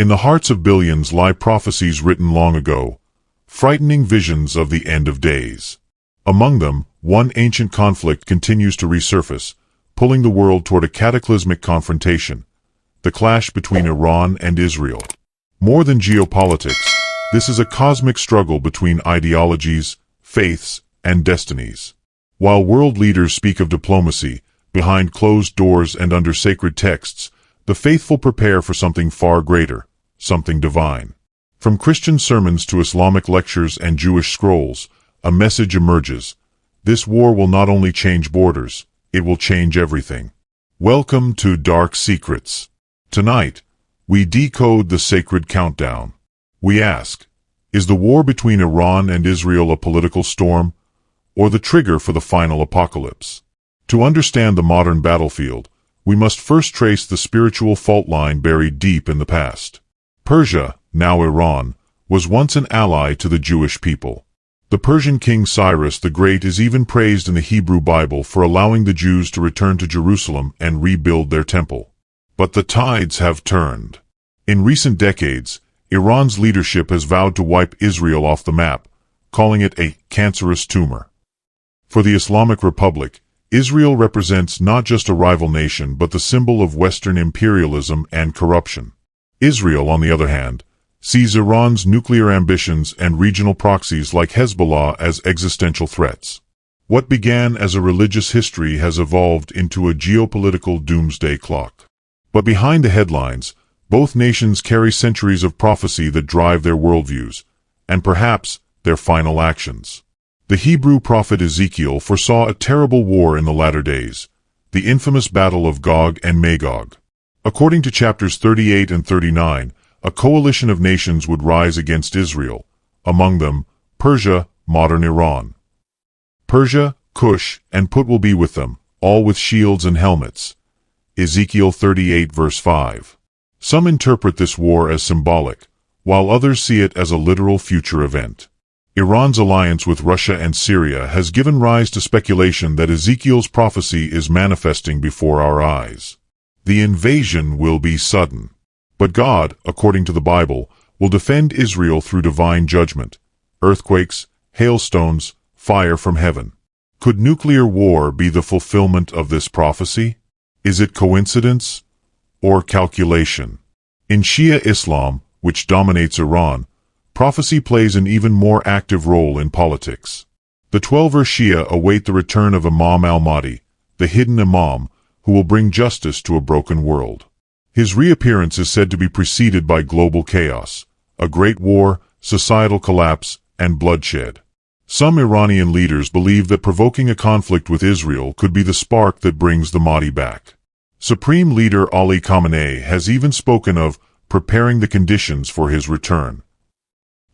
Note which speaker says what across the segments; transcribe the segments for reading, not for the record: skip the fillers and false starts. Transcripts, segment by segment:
Speaker 1: In the hearts of billions lie prophecies written long ago, frightening visions of the end of days. Among them, one ancient conflict continues to resurface, pulling the world toward a cataclysmic confrontation, the clash between Iran and Israel. More than geopolitics, this is a cosmic struggle between ideologies, faiths, and destinies. While world leaders speak of diplomacy, behind closed doors and under sacred texts, the faithful prepare for something far greater, something divine. From Christian sermons to Islamic lectures and Jewish scrolls, a message emerges. This war will not only change borders, it will change everything. Welcome to Dark Secrets. Tonight, we decode the sacred countdown. We ask, is the war between Iran and Israel a political storm, or the trigger for the final apocalypse? To understand the modern battlefield, we must first trace the spiritual fault line buried deep in the past. Persia, now Iran, was once an ally to the Jewish people. The Persian king Cyrus the Great is even praised in the Hebrew Bible for allowing the Jews to return to Jerusalem and rebuild their temple. But the tides have turned. In recent decades, Iran's leadership has vowed to wipe Israel off the map, calling it a cancerous tumor. For the Islamic Republic, Israel represents not just a rival nation but the symbol of Western imperialism and corruption. Israel, on the other hand, sees Iran's nuclear ambitions and regional proxies like Hezbollah as existential threats. What began as a religious history has evolved into a geopolitical doomsday clock. But behind the headlines, both nations carry centuries of prophecy that drive their worldviews, and perhaps their final actions. The Hebrew prophet Ezekiel foresaw a terrible war in the latter days, the infamous battle of Gog and Magog. According to chapters 38 and 39, a coalition of nations would rise against Israel, among them Persia, modern Iran. Persia, Cush, and Put will be with them, all with shields and helmets. Ezekiel 38 verse 5. Some interpret this war as symbolic, while others see it as a literal future event. Iran's alliance with Russia and Syria has given rise to speculation that Ezekiel's prophecy is manifesting before our eyes. The invasion will be sudden. But God, according to the Bible, will defend Israel through divine judgment, earthquakes, hailstones, fire from heaven. Could nuclear war be the fulfillment of this prophecy? Is it coincidence or calculation? In Shia Islam, which dominates Iran, prophecy plays an even more active role in politics. The 12 Shia await the return of Imam al-Mahdi, the hidden imam, who will bring justice to a broken world. His reappearance is said to be preceded by global chaos, a great war, societal collapse, and bloodshed. Some Iranian leaders believe that provoking a conflict with Israel could be the spark that brings the Mahdi back. Supreme Leader Ali Khamenei has even spoken of preparing the conditions for his return.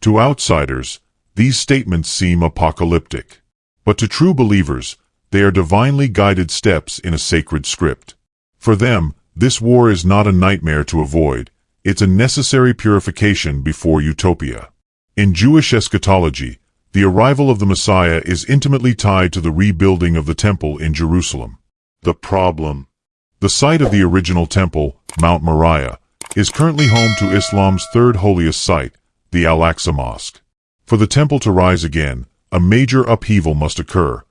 Speaker 1: To outsiders, these statements seem apocalyptic. But to true believers, they are divinely guided steps in a sacred script. For them, this war is not a nightmare to avoid, it's a necessary purification before utopia. In Jewish eschatology, the arrival of the Messiah is intimately tied to the rebuilding of the temple in Jerusalem. The problem. The site of the original temple, Mount Moriah, is currently home to Islam's third holiest site, the Al-Aqsa Mosque. For the temple to rise again, a major upheaval must occur,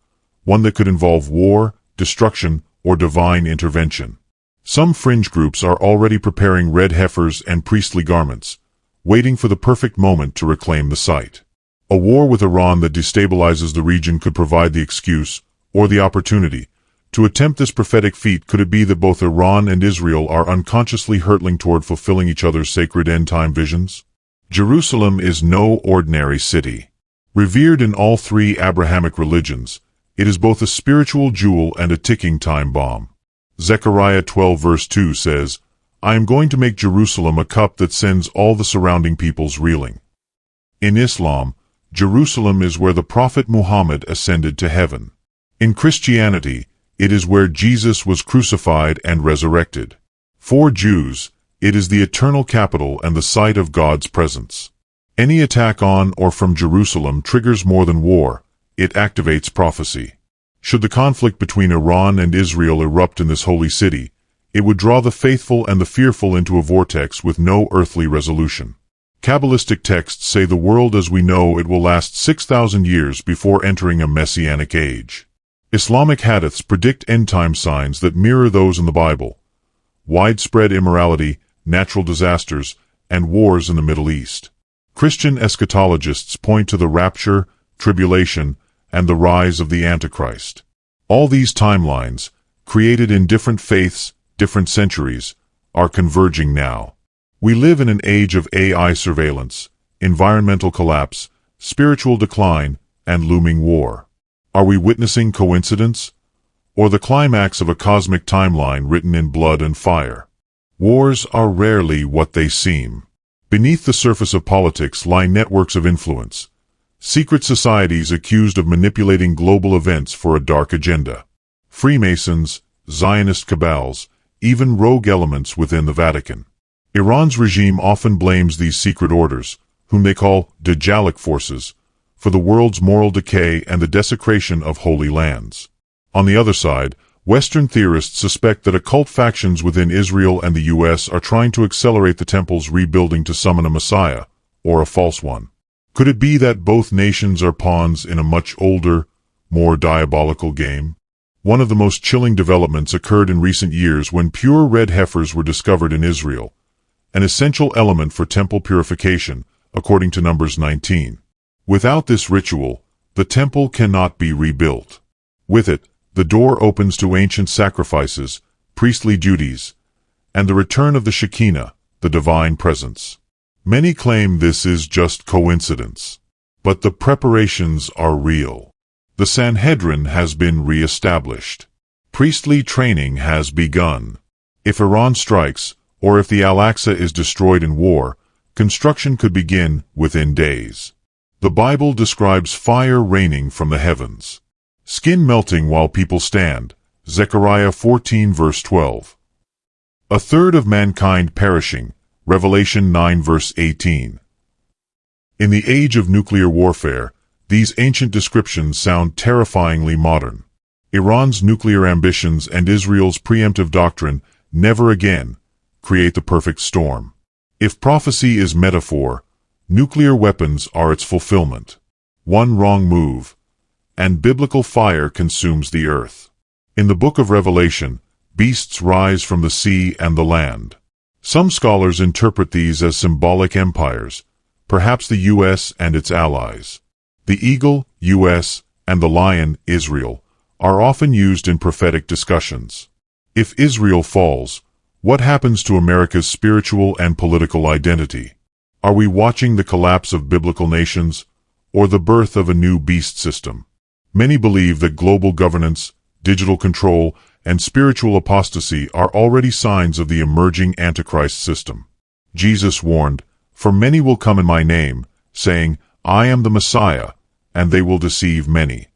Speaker 1: one that could involve war, destruction, or divine intervention. Some fringe groups are already preparing red heifers and priestly garments, waiting for the perfect moment to reclaim the site. A war with Iran that destabilizes the region could provide the excuse, or the opportunity, to attempt this prophetic feat. Could it be that both Iran and Israel are unconsciously hurtling toward fulfilling each other's sacred end-time visions? Jerusalem is no ordinary city. Revered in all three Abrahamic religions, it is both a spiritual jewel and a ticking time bomb. Zechariah 12 verse 2 says, "I am going to make Jerusalem a cup that sends all the surrounding peoples reeling." In Islam, Jerusalem is where the Prophet Muhammad ascended to heaven. In Christianity, it is where Jesus was crucified and resurrected. For Jews, it is the eternal capital and the site of God's presence. Any attack on or from Jerusalem triggers more than war, it activates prophecy. Should the conflict between Iran and Israel erupt in this holy city, It would draw the faithful and the fearful into a vortex with no earthly resolution. Kabbalistic texts say the world as we know it will last 6,000 years before entering a messianic age. Islamic hadiths predict end-time signs that mirror those in the Bible: widespread immorality, natural disasters, and wars in the Middle East. Christian eschatologists point to the rapture, tribulation, and the rise of the Antichrist. All these timelines, created in different faiths, different centuries, are converging now. We live in an age of AI surveillance, environmental collapse, spiritual decline, and looming war. Are we witnessing coincidence, or the climax of a cosmic timeline written in blood and fire? Wars are rarely what they seem. Beneath the surface of politics lie networks of influence, secret societies accused of manipulating global events for a dark agenda. Freemasons, Zionist cabals, even rogue elements within the Vatican. Iran's regime often blames these secret orders, whom they call Dajjalic forces, for the world's moral decay and the desecration of holy lands. On the other side, Western theorists suspect that occult factions within Israel and the U.S. are trying to accelerate the temple's rebuilding to summon a Messiah, or a false one. Could it be that both nations are pawns in a much older, more diabolical game? One of the most chilling developments occurred in recent years when pure red heifers were discovered in Israel, an essential element for temple purification, according to Numbers 19. Without this ritual, the temple cannot be rebuilt. With it, the door opens to ancient sacrifices, priestly duties, and the return of the Shekinah, the divine presence. Many claim this is just coincidence, but the preparations are real. The Sanhedrin has been re-established. Priestly training has begun. If Iran strikes, or if the Al-Aqsa is destroyed in war, construction could begin within days. The Bible describes fire raining from the heavens, skin melting while people stand, Zechariah 14 verse 12. A third of mankind perishing, Revelation 9 verse 18. In the age of nuclear warfare, these ancient descriptions sound terrifyingly modern. Iran's nuclear ambitions and Israel's preemptive doctrine, never again, create the perfect storm. If prophecy is metaphor, nuclear weapons are its fulfillment. One wrong move, and biblical fire consumes the earth. In the book of Revelation, beasts rise from the sea and the land. Some scholars interpret these as symbolic empires, perhaps the U.S. and its allies. The eagle, U.S., and the lion, Israel, are often used in prophetic discussions. If Israel falls, what happens to America's spiritual and political identity? Are we watching the collapse of biblical nations, or the birth of a new beast system? Many believe that global governance, digital control, and spiritual apostasy are already signs of the emerging Antichrist system. Jesus warned, "For many will come in my name, saying, I am the Messiah, and they will deceive many."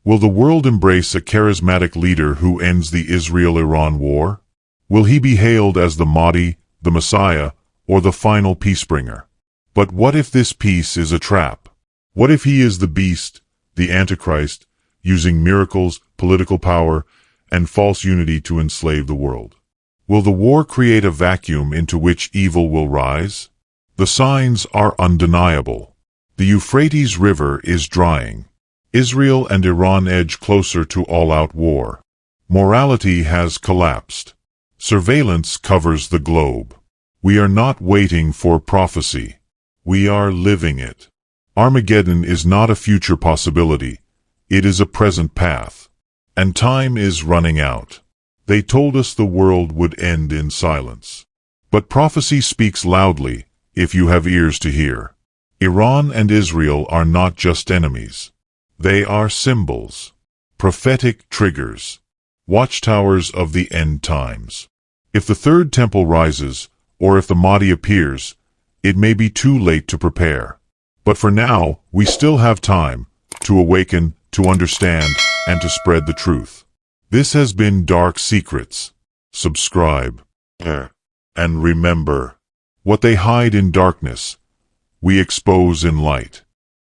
Speaker 1: Will the world embrace a charismatic leader who ends the Israel-Iran war? Will he be hailed as the Mahdi, the Messiah, or the final peacebringer? But what if this peace is a trap? What if he is the beast, the Antichrist, using miracles, political power, and false unity to enslave the world? Will the war create a vacuum into which evil will rise? The signs are undeniable. The Euphrates River is drying. Israel and Iran edge closer to all-out war. Morality has collapsed. Surveillance covers the globe. We are not waiting for prophecy. We are living it. Armageddon is not a future possibility. It is a present path. And time is running out. They told us the world would end in silence. But prophecy speaks loudly, if you have ears to hear. Iran and Israel are not just enemies. They are symbols, prophetic triggers, watchtowers of the end times. If the third temple rises, or if the Mahdi appears, it may be too late to prepare. But for now, we still have time to awaken, to understand, and to spread the truth. This has been Dark Secrets. Subscribe. And remember, what they hide in darkness, we expose in light.